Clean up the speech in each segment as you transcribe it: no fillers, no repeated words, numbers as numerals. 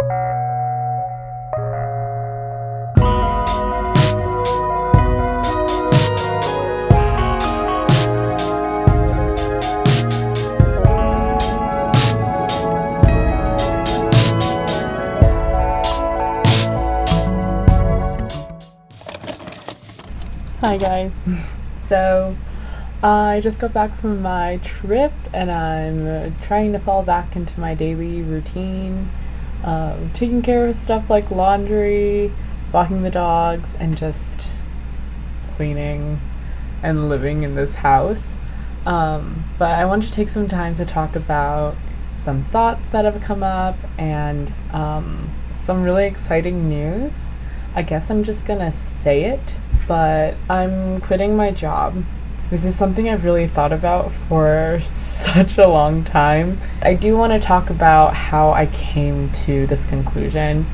Hi guys. So I just got back from my trip and I'm trying to fall back into my daily routine, taking care of stuff like laundry, walking the dogs, and just cleaning and living in this house. But I wanted to take some time to talk about some thoughts that have come up and some really exciting news. I guess I'm just gonna say it, but I'm quitting my job. This is something I've really thought about for such a long time. I do want to talk about how I came to this conclusion.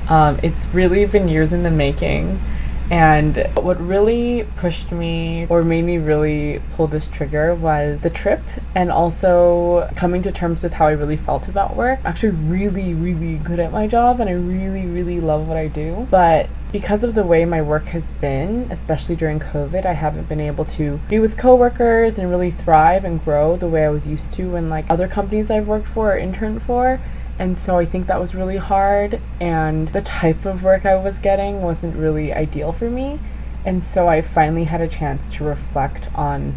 It's really been years in the making, and what really pushed me or made me really pull this trigger was the trip and also coming to terms with how I really felt about work. I'm actually really, really good at my job and I really, really love what I do. But because of the way my work has been, especially during COVID, I haven't been able to be with coworkers and really thrive and grow the way I was used to in like other companies I've worked for or interned for. And so I think that was really hard, and the type of work I was getting wasn't really ideal for me. And so I finally had a chance to reflect on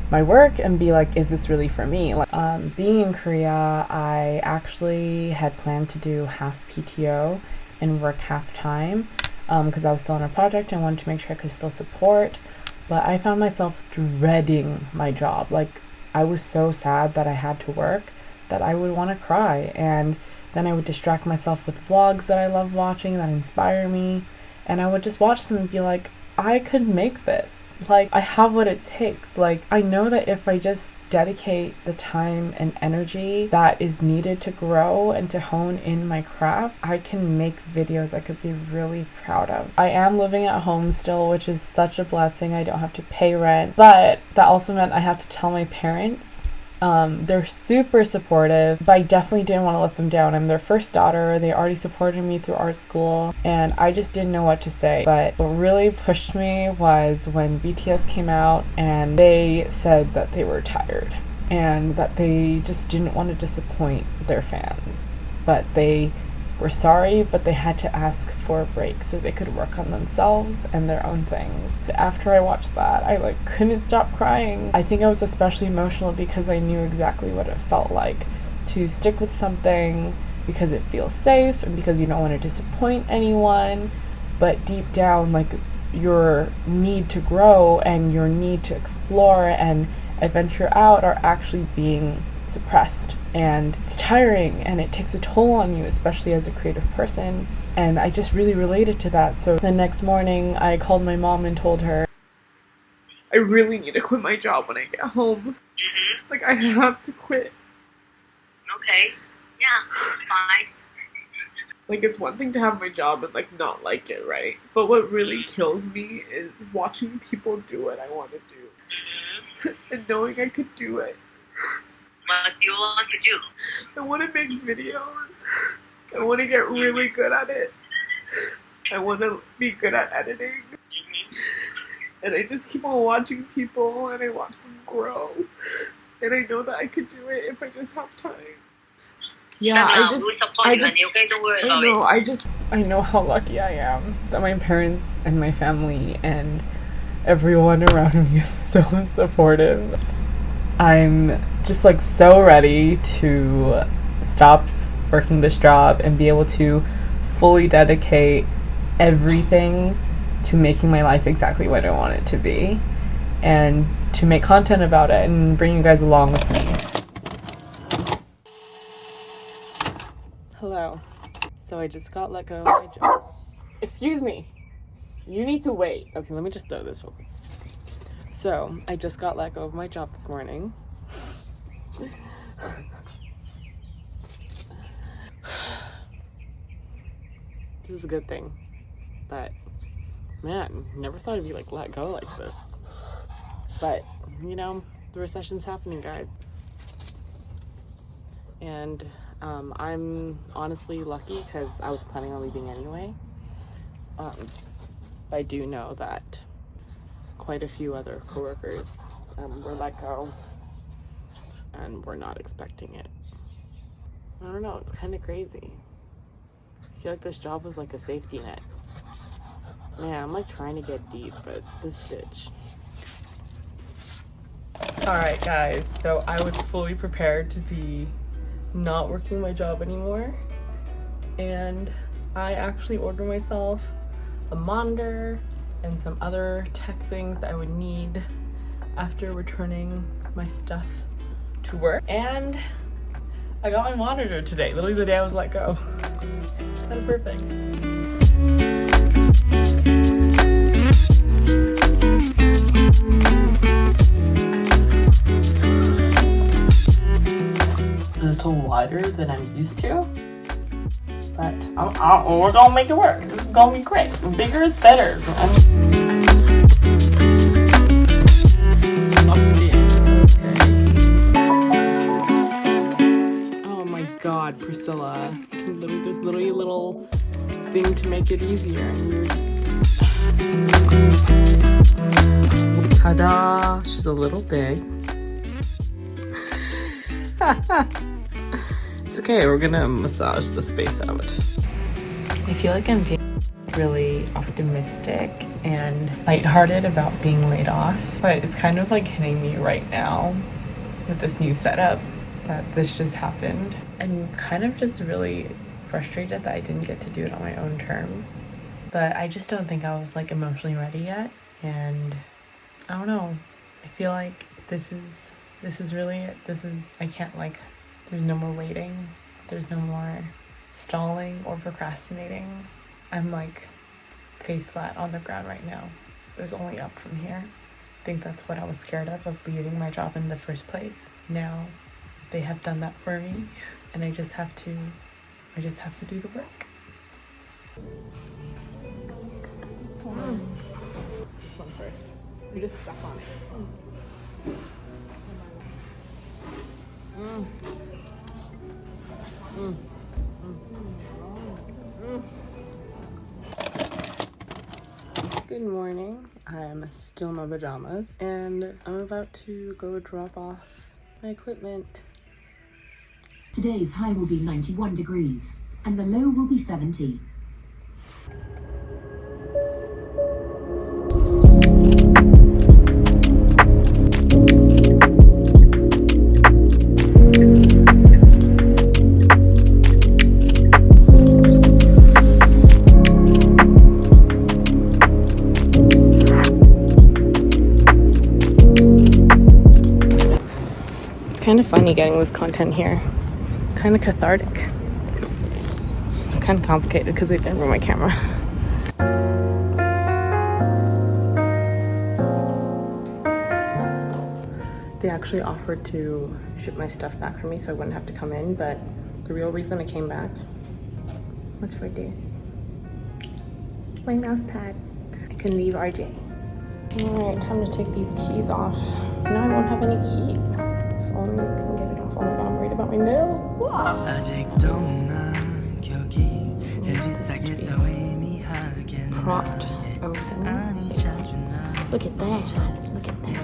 my work and be like, is this really for me? Like, being in Korea, I actually had planned to do half PTO and work half time because I was still on a project and wanted to make sure I could still support. But I found myself dreading my job. Like, I was so sad that I had to work that I would want to cry, and then I would distract myself with vlogs that I love watching that inspire me, and I would just watch them and be like, I could make this. Like, I have what it takes. Like, I know that if I just dedicate the time and energy that is needed to grow and to hone in my craft, I can make videos I could be really proud of. I am living at home still, which is such a blessing. I don't have to pay rent, but that also meant I have to tell my parents. They're super supportive, but I definitely didn't want to let them down. I'm their first daughter. They already supported me through art school, and I just didn't know what to say. But what really pushed me was when BTS came out and they said that they were tired and that they just didn't want to disappoint their fans. But they were sorry, but they had to ask for a break so they could work on themselves and their own things. After I watched that, I couldn't stop crying. I think I was especially emotional because I knew exactly what it felt like to stick with something because it feels safe and because you don't want to disappoint anyone, but deep down, like, your need to grow and your need to explore and adventure out are actually being suppressed, and it's tiring and it takes a toll on you, especially as a creative person. And I just really related to that. So the next morning I called my mom and told her, I really need to quit my job when I get home. Like, I have to quit. Okay. Yeah, it's fine. Like, it's one thing to have my job and like not like it, right? But what really kills me is watching people do what I want to do and knowing I could do it. What do you want to do? I want to make videos. I want to get really good at it. I want to be good at editing. And I just keep on watching people and I watch them grow. And I know that I could do it if I just have time. Yeah, I know how lucky I am that my parents and my family and everyone around me is so supportive. I'm just like so ready to stop working this job and be able to fully dedicate everything to making my life exactly what I want it to be and to make content about it and bring you guys along with me. Hello. So I just got let go of my job. Excuse me. You need to wait. Okay, let me just throw this real quick. So, I just got let go of my job this morning. This is a good thing. But, man, never thought I'd be like let go like this. But, you know, the recession's happening, guys. And I'm honestly lucky because I was planning on leaving anyway. I do know that quite a few other coworkers were let go and were not expecting it. I don't know, it's kind of crazy. I feel like this job was like a safety net. Man, I'm like trying to get deep, but this bitch. Alright guys, so I was fully prepared to be not working my job anymore, and I actually ordered myself a monitor and some other tech things that I would need after returning my stuff to work. And I got my monitor today, literally the day I was let go. Kind of perfect. A little wider than I'm used to, but we're gonna make it work. This is gonna be great. Bigger is better. Oh my god, Priscilla. There's literally a little thing to make it easier, and you're just... Ta-da! She's a little big. It's okay, we're gonna massage the space out. I feel like I'm being really optimistic and lighthearted about being laid off, but it's kind of like hitting me right now with this new setup that this just happened. I'm kind of just really frustrated that I didn't get to do it on my own terms, but I just don't think I was like emotionally ready yet, and I don't know. I feel like this is really it. I can't like, there's no more waiting. There's no more stalling or procrastinating. I'm like face flat on the ground right now. There's only up from here. I think that's what I was scared of leaving my job in the first place. Now they have done that for me, and I just have to do the work. This one first. You're just stuck on it. Good morning. I'm still in my pajamas and I'm about to go drop off my equipment. Today's high will be 91 degrees and the low will be 70. Kind of funny getting this content here. Kind of cathartic. It's kind of complicated because they didn't bring my camera. They actually offered to ship my stuff back for me so I wouldn't have to come in, but the real reason I came back was for this. My mouse pad. I can leave RJ. Alright, time to take these keys off. Now I won't have any keys. If only I can get it off. Oh my god, I'm worried about my nails. Propped open. Look at that. Look at that.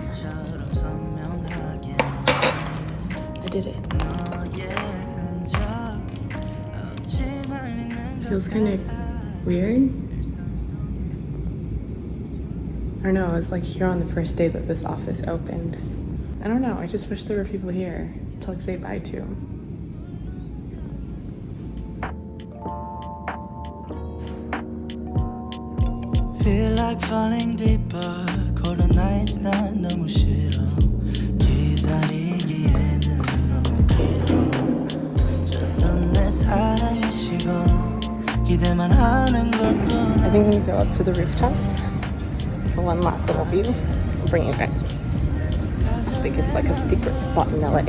I did it. Feels kind of weird. I don't know, it was like here on the first day that this office opened. I don't know, I just wish there were people here to like say bye to. Feel like falling deeper. Colder nights 난 너무 싫어. 기다리기에는 너무 길어. 줬던 내 사랑의 시간. 기대만 하는 것도. I think I'm gonna go up to the rooftop for one last little view. I'll bring you guys. I think it's like a secret spot in LA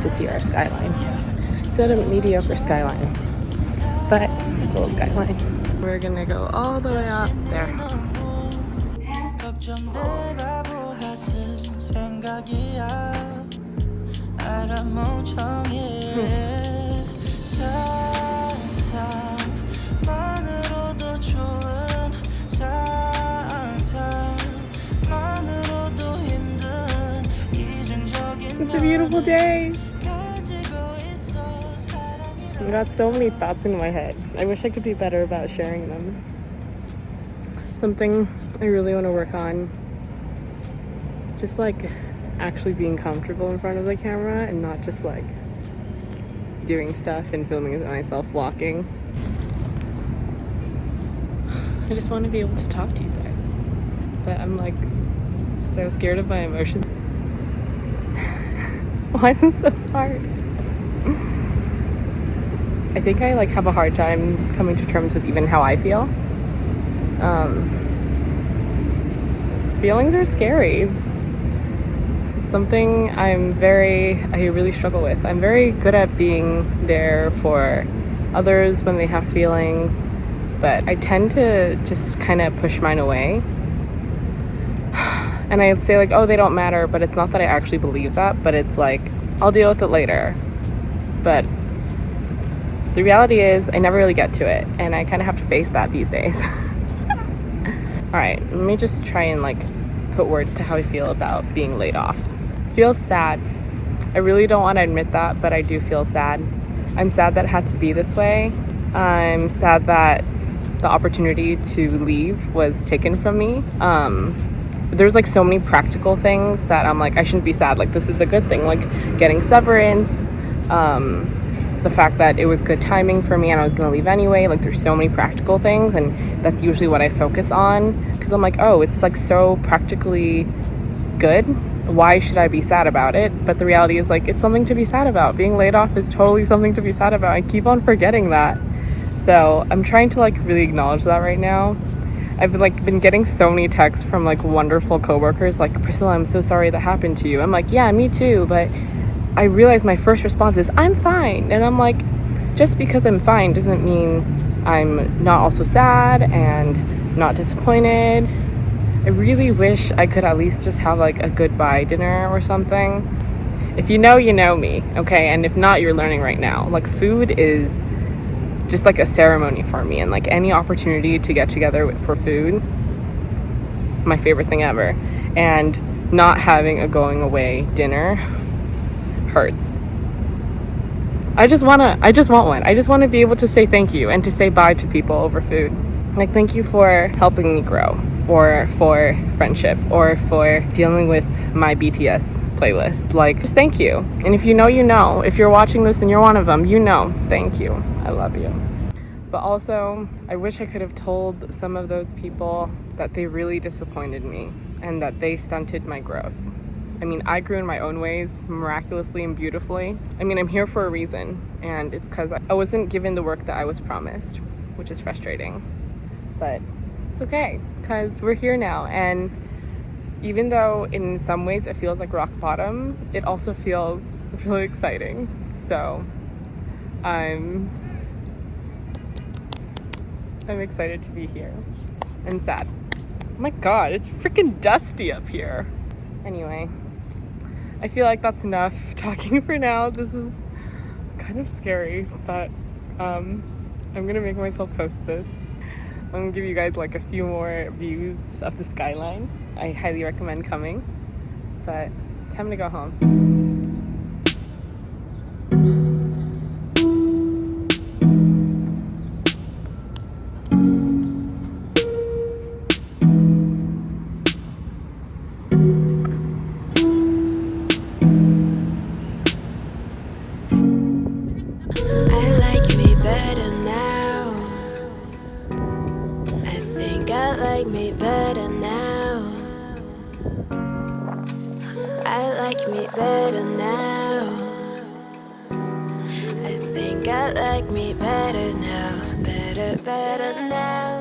to see our skyline. It's not a mediocre skyline, but still a skyline. We're gonna go all the way up there. beautiful day. I got so many thoughts in my head. I wish I could be better about sharing them. Something I really want to work on, just like actually being comfortable in front of the camera and not just like doing stuff and filming myself walking. I just want to be able to talk to you guys, but I'm like so scared of my emotions. Why is this so hard? I think I like have a hard time coming to terms with even how I feel. Feelings are scary. It's something I really struggle with. I'm very good at being there for others when they have feelings, but I tend to just kind of push mine away. And I'd say like, oh, they don't matter, but it's not that I actually believe that, but it's like, I'll deal with it later. But the reality is I never really get to it, and I kind of have to face that these days. All right, let me just try and like put words to how I feel about being laid off. Feels sad. I really don't want to admit that, but I do feel sad. I'm sad that it had to be this way. I'm sad that the opportunity to leave was taken from me. There's like so many practical things that I'm like, I shouldn't be sad. Like, this is a good thing, like getting severance, the fact that it was good timing for me and I was gonna leave anyway. Like, there's so many practical things, and that's usually what I focus on, because I'm like, oh, it's like so practically good, why should I be sad about it? But the reality is like, it's something to be sad about. Being laid off is totally something to be sad about. I keep on forgetting that. So I'm trying to like really acknowledge that right now. I've been getting so many texts from like wonderful coworkers like, Priscilla, I'm so sorry that happened to you. I'm like, yeah, me too, but I realize my first response is, I'm fine. And I'm like, just because I'm fine doesn't mean I'm not also sad and not disappointed. I really wish I could at least just have like a goodbye dinner or something. If you know, you know me, okay? And if not, you're learning right now. Like, food is just like a ceremony for me, and like any opportunity to get together for food, my favorite thing ever. And not having a going away dinner hurts. I just want one. I just want to be able to say thank you and to say bye to people over food. Like, thank you for helping me grow, or for friendship, or for dealing with my BTS playlist. Like, just thank you. And if you know, you know. If you're watching this and you're one of them, you know. Thank you. I love you. But also, I wish I could have told some of those people that they really disappointed me and that they stunted my growth. I mean, I grew in my own ways, miraculously and beautifully. I mean, I'm here for a reason, and it's because I wasn't given the work that I was promised, which is frustrating. But it's okay, because we're here now, and even though in some ways it feels like rock bottom, it also feels really exciting. So I'm excited to be here, and sad. Oh my god, it's freaking dusty up here. Anyway, I feel like that's enough talking for now. This is kind of scary, but I'm gonna make myself post this. I'm gonna give you guys like a few more views of the skyline. I highly recommend coming, but it's time to go home. Me better now. I like me better now. I think I like me better now. Better now.